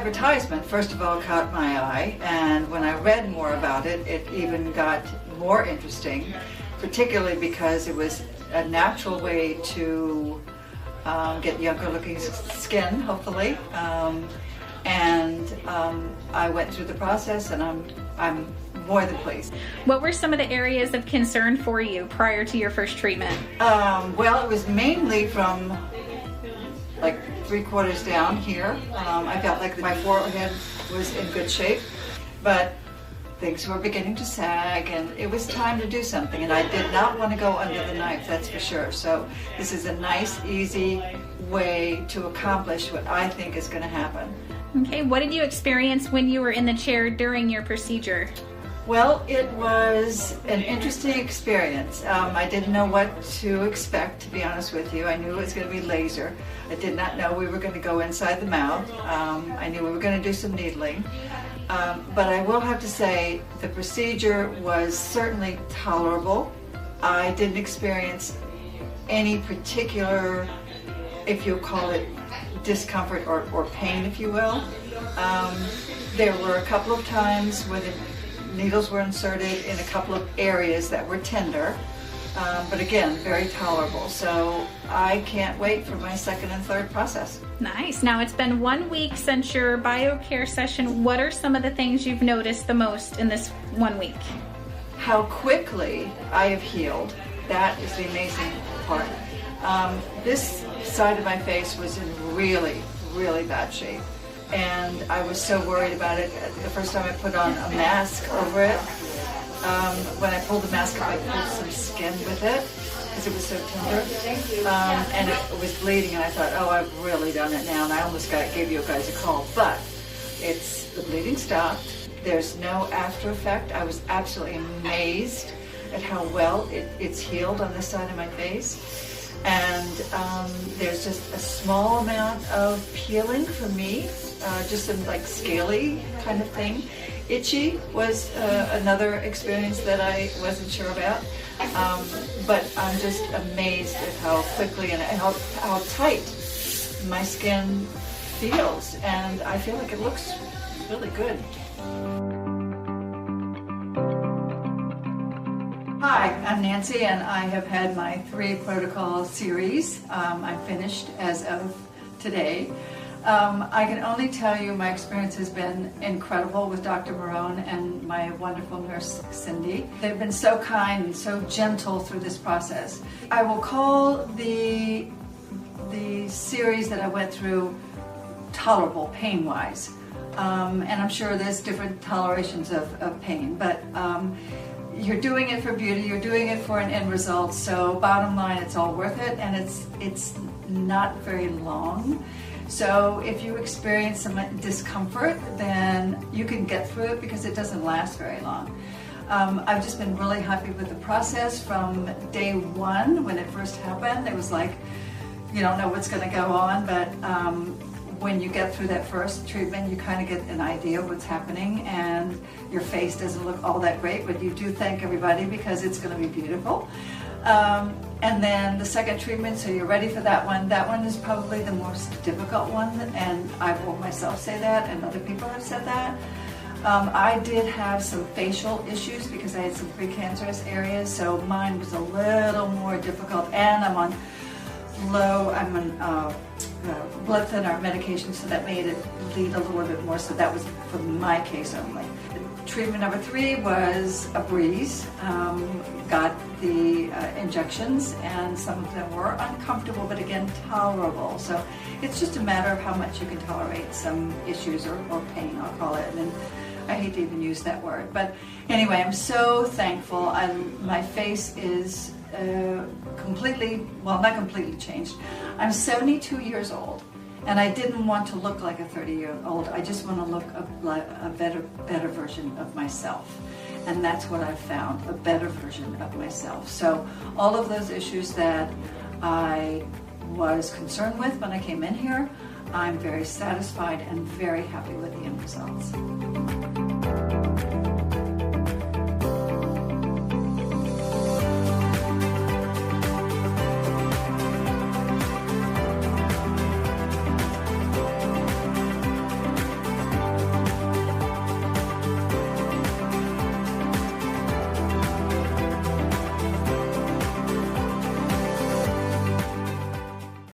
advertisement, first of all, caught my eye, and when I read more about it, it even got more interesting, particularly because it was a natural way to get younger looking skin, hopefully. I went through the process, and I'm more than pleased. What were some of the areas of concern for you prior to your first treatment? Well, it was mainly from like 3/4 down here. I felt like my forehead was in good shape, but things were beginning to sag, and it was time to do something, and I did not want to go under the knife, that's for sure. So this is a nice, easy way to accomplish what I think is going to happen. Okay, what did you experience when you were in the chair during your procedure? Well, it was an interesting experience. I didn't know what to expect, to be honest with you. I knew it was going to be laser. I did not know we were going to go inside the mouth. I knew we were going to do some needling. But I will have to say the procedure was certainly tolerable. I didn't experience any particular, if you call it discomfort or pain, if you will. There were a couple of times where the needles were inserted in a couple of areas that were tender, but again, very tolerable. So I can't wait for my second and third process. Nice. Now it's been 1 week since your BioCare session. What are some of the things you've noticed the most in this 1 week? How quickly I have healed. That is the amazing part. This side of my face was in really, really bad shape. And I was so worried about it. The first time I put on a mask over it, when I pulled the mask up, I pulled some skin with it because it was so tender. And it was bleeding, and I thought, oh, I've really done it now. And I almost gave you guys a call. But the bleeding stopped. There's no after effect. I was absolutely amazed at how well it's healed on this side of my face. And there's just a small amount of peeling for me, just some like scaly kind of thing. Itchy was another experience that I wasn't sure about, but I'm just amazed at how quickly and how tight my skin feels, and I feel like it looks really good. Hi, I'm Nancy, and I have had my 3 protocol series. I'm finished as of today. I can only tell you my experience has been incredible with Dr. Marone and my wonderful nurse, Cindy. They've been so kind and so gentle through this process. I will call the series that I went through tolerable, pain-wise. And I'm sure there's different tolerations of pain, but you're doing it for beauty, you're doing it for an end result, so bottom line, it's all worth it, and it's not very long. So if you experience some discomfort, then you can get through it because it doesn't last very long. I've just been really happy with the process from day 1 when it first happened. It was like, you don't know what's going to go on, but when you get through that first treatment, you kind of get an idea of what's happening, and your face doesn't look all that great, but you do thank everybody because it's going to be beautiful. And then the second treatment, so you're ready for that one. That one is probably the most difficult one, and I will myself say that, and other people have said that. I did have some facial issues because I had some precancerous areas, so mine was a little more difficult, and I'm on blood thinner medication, so that made it bleed a little bit more, so that was for my case only. Treatment number 3 was a breeze. Got the injections, and some of them were uncomfortable, but again, tolerable. So it's just a matter of how much you can tolerate some issues or pain, I'll call it. And I hate to even use that word. But anyway, I'm so thankful. My face is completely, well, not completely changed. I'm 72 years old. And I didn't want to look like a 30-year-old. I just want to look like a better version of myself. And that's what I've found, a better version of myself. So all of those issues that I was concerned with when I came in here, I'm very satisfied and very happy with the end results.